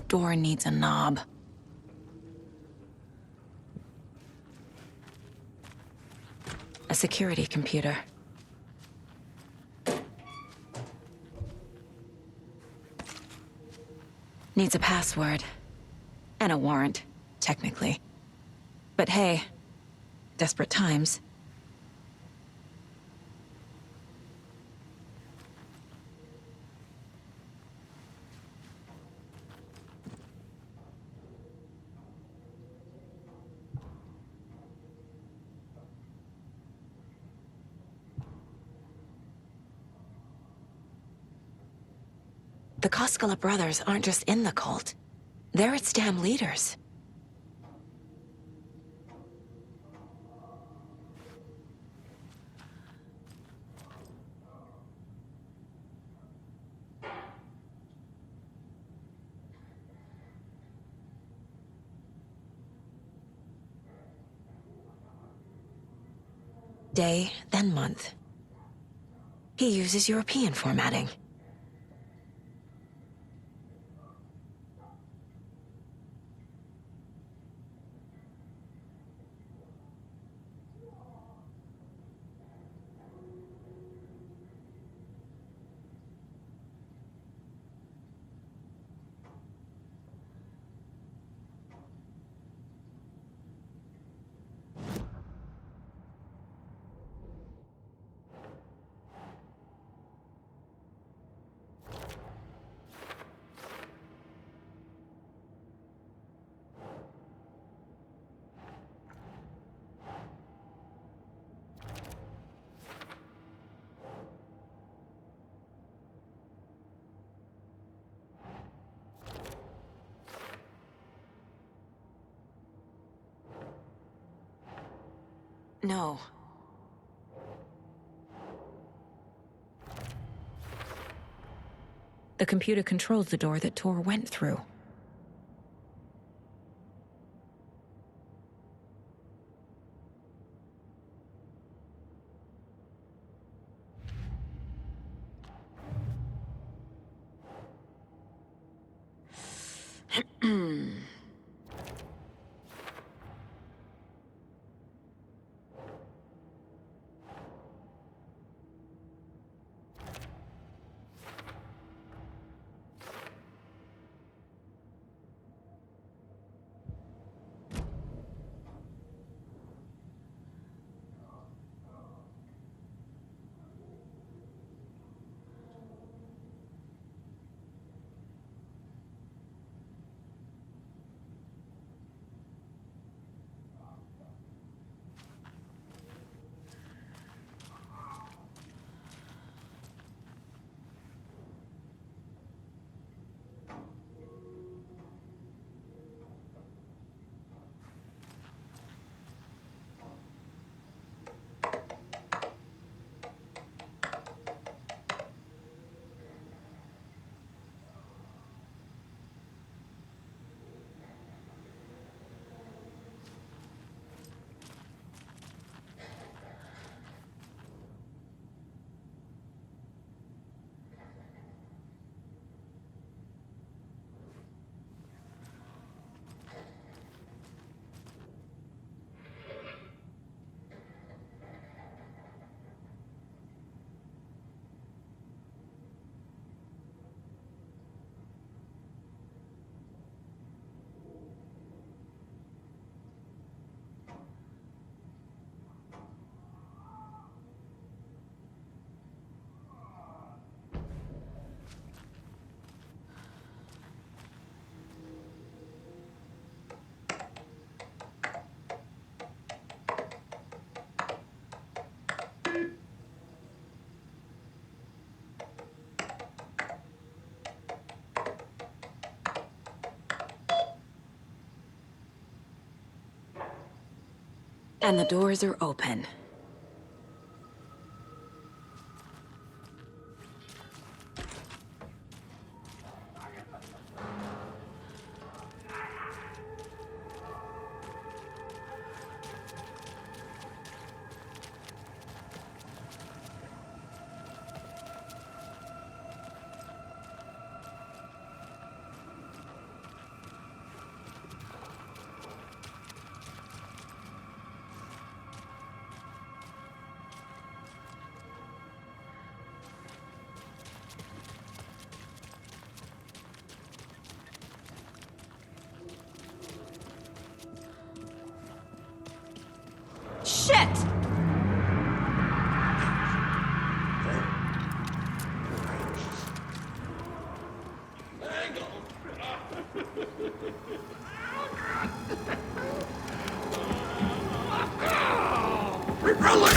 door needs a knob. A security computer. Needs a password. And a warrant, technically. But hey, desperate times. The Koskela brothers aren't just in the cult. They're its damn leaders. Day, then month. He uses European formatting. No. The computer controls the door that Tor went through. And the doors are open.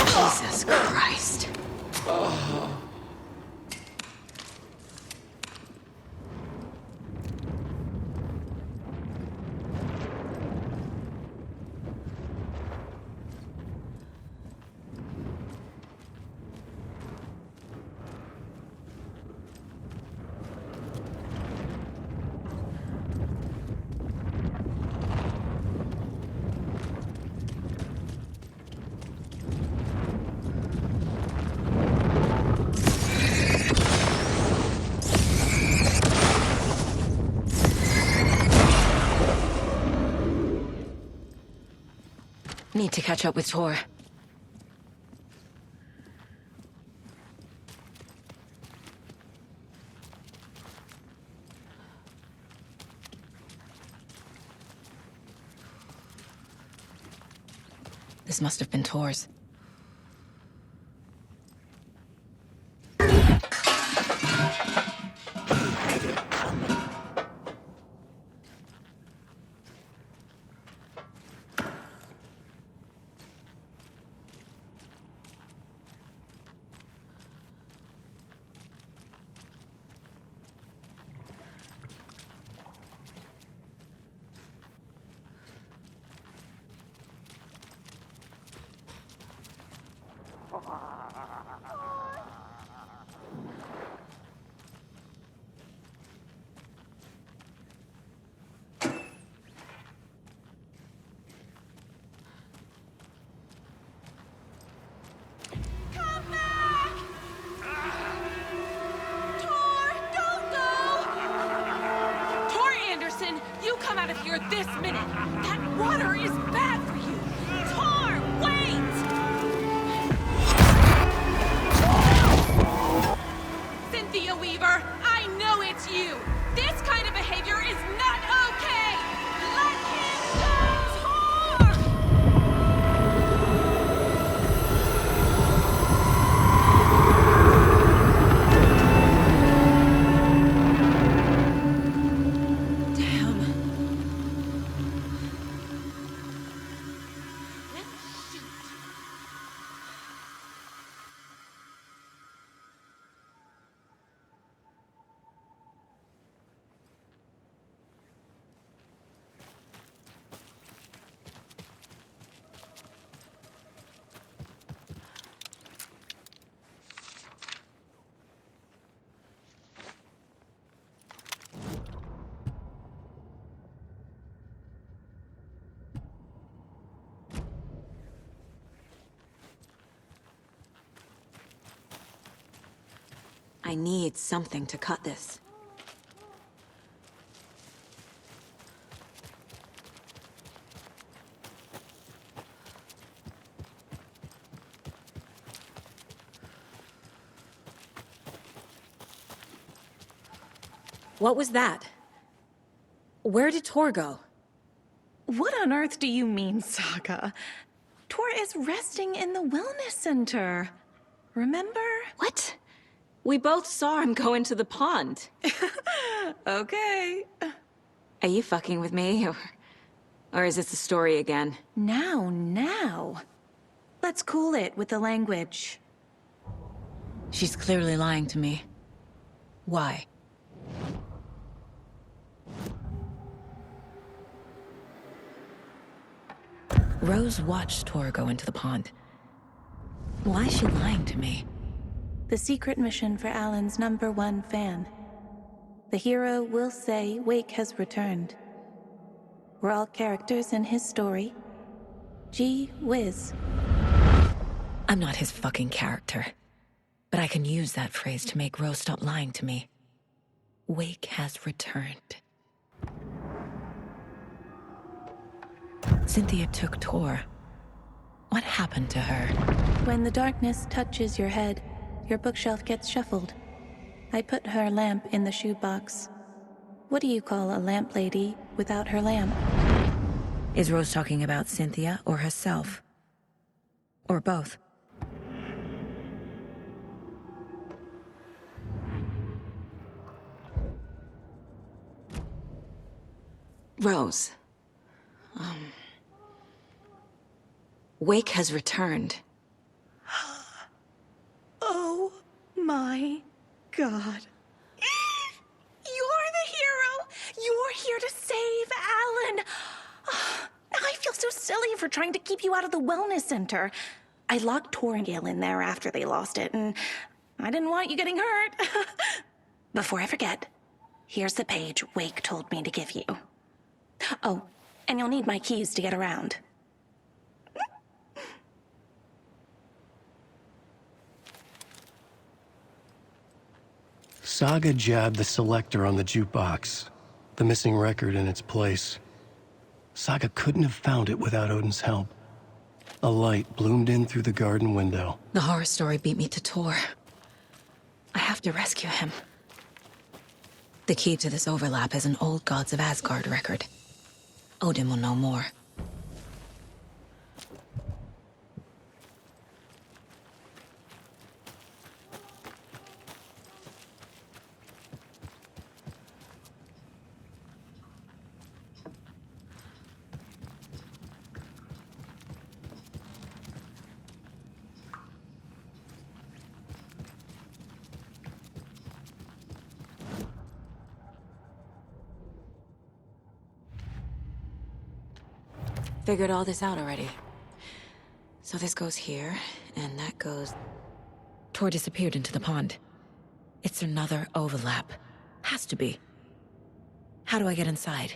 Jesus Christ. Need to catch up with Tor. This must have been Tor's. You come out of here this minute! That water is bad for you! Tor, wait! Cynthia Weaver, I know it's you! This kind of behavior is not okay! Let him go! Tor! I need something to cut this. What was that? Where did Tor go? What on earth do you mean, Saga? Tor is resting in the wellness center. Remember? What? We both saw him go into the pond. Okay. Are you fucking with me, or is this a story again? Now. Let's cool it with the language. She's clearly lying to me. Why? Rose watched Tor go into the pond. Why is she lying to me? The secret mission for Alan's #1 fan. The hero will say Wake has returned. We're all characters in his story. Gee whiz. I'm not his fucking character. But I can use that phrase to make Rose stop lying to me. Wake has returned. Cynthia took Tor. What happened to her? When the darkness touches your head, your bookshelf gets shuffled. I put her lamp in the shoebox. What do you call a lamp lady without her lamp? Is Rose talking about Cynthia or herself? Or both? Rose. Wake has returned. my God. You're the hero! You're here to save Alan! I feel so silly for trying to keep you out of the wellness center. I locked Tor and Gale in there after they lost it, and I didn't want you getting hurt. Before I forget, here's the page Wake told me to give you. Oh, and you'll need my keys to get around. Saga jabbed the selector on the jukebox, the missing record in its place. Saga couldn't have found it without Odin's help. A light bloomed in through the garden window. The horror story beat me to Tor. I have to rescue him. The key to this overlap is an old Gods of Asgard record. Odin will know more. Figured all this out already. So this goes here, and that goes... Tor disappeared into the pond. It's another overlap. Has to be. How do I get inside?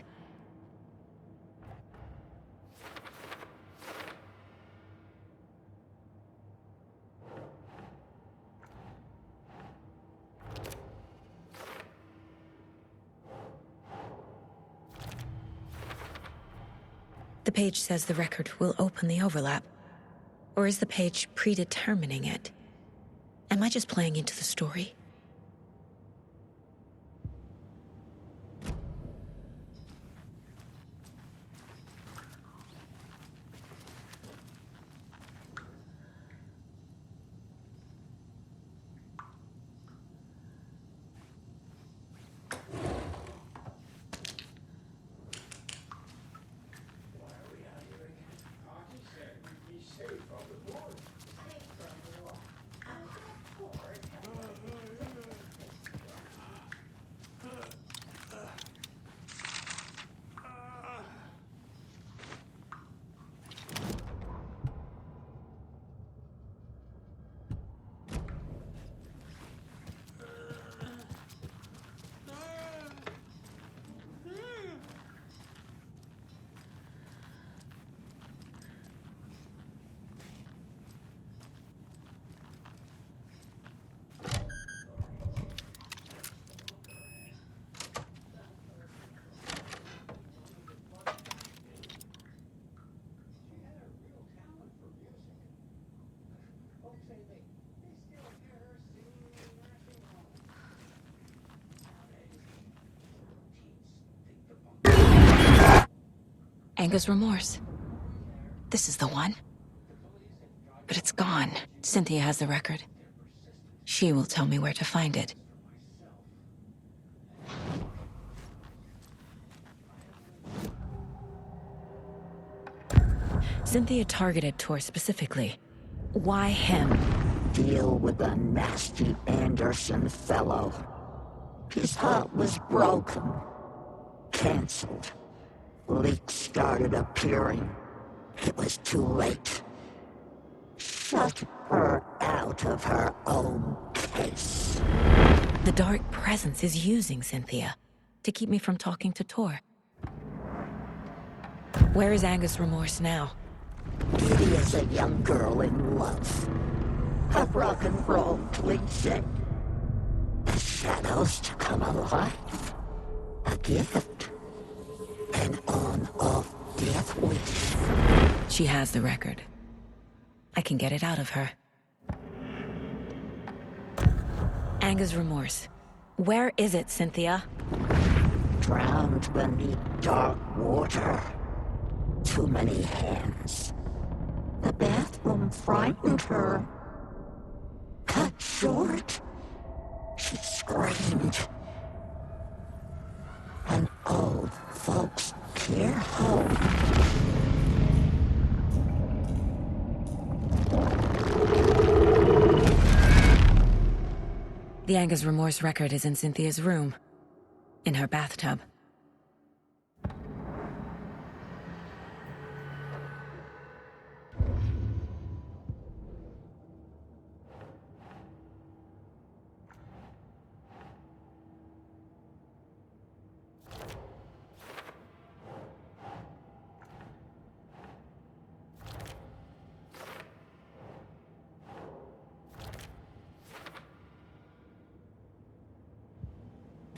The page says the record will open the overlap. Or is the page predetermining it? Am I just playing into the story? Anger's remorse. This is the one. But it's gone. Cynthia has the record. She will tell me where to find it. Cynthia targeted Tor specifically. Why him? Deal with the nasty Anderson fellow. His heart was broken. Cancelled. Leaks started appearing. It was too late. Shut her out of her own case. The dark presence is using Cynthia to keep me from talking to Tor. Where is Anger's remorse now? Kitty is a young girl in love. A rock and roll cliche. The shadows to come alive. A gift. An on-off death wish. She has the record. I can get it out of her. Anger's remorse. Where is it, Cynthia? Drowned beneath dark water. Too many hands. The bathroom frightened her. Cut short. She screamed. An old folks' care home. The Anger's Remorse record is in Cynthia's room. In her bathtub.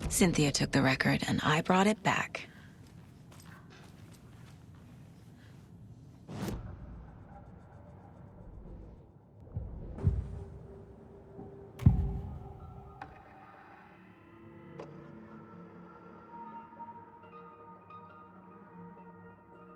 Cynthia took the record, and I brought it back.